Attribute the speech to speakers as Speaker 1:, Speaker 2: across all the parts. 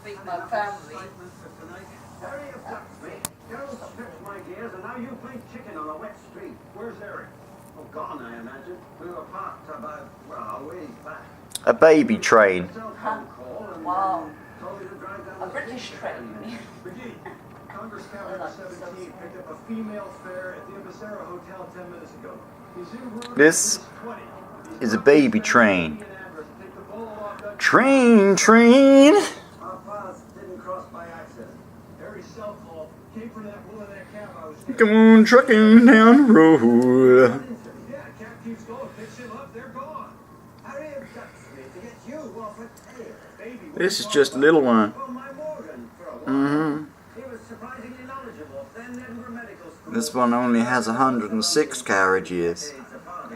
Speaker 1: feed my family.
Speaker 2: Harry abducts me. Gerald strips my gears, and now you play chicken on a wet street. Where's Eric? Oh, gone, I imagine. We were parked about, well, a ways back.
Speaker 3: A baby train.
Speaker 1: Wow. A British train.
Speaker 4: McGee, Congress Cabinet 17 picked up a female fare at the Ambassador Hotel 10 minutes ago. He's en route
Speaker 3: This
Speaker 4: to 20.
Speaker 3: is a baby train. Train.
Speaker 2: Our paths didn't cross by accident.
Speaker 4: Harry's cell call came from that woman in that cab I was in.
Speaker 3: Come on, trucking down the road.
Speaker 4: Yeah, cab keeps going, picks him up, they're gone.
Speaker 2: Harry abducts me to get you off a tail.
Speaker 4: Baby,
Speaker 3: This is just a little one.
Speaker 2: Well, my Morgan for a while. He was surprisingly knowledgeable. Then Edinburgh Medical School.
Speaker 3: This one only has 106 carriages.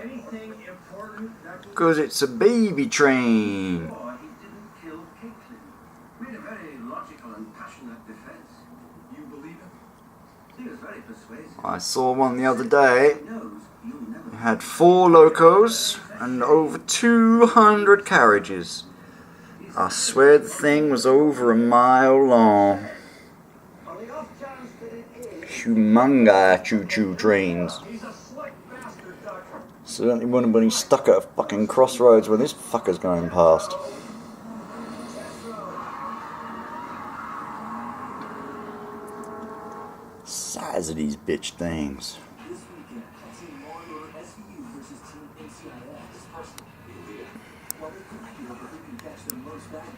Speaker 4: anything important that was...
Speaker 3: Because it's a baby train.
Speaker 2: Or he didn't kill Caitlin. Made a very logical and passionate defense.
Speaker 4: You believe him?
Speaker 2: He was very persuasive.
Speaker 3: I saw one the other day.
Speaker 2: He knows you'll never...
Speaker 3: It had 4 locos and over 200 carriages. I swear the thing was over a mile long.
Speaker 2: On the off chance that it is...
Speaker 3: Humonga choo-choo trains.
Speaker 4: He's a slick bastard, Doctor.
Speaker 3: Certainly wouldn't have been stuck at a fucking crossroads when this fucker's going past. Size of these bitch things.
Speaker 5: This weekend, I've seen more and more SVU versus Team NCIS. While they compete over who can catch the most vacuum.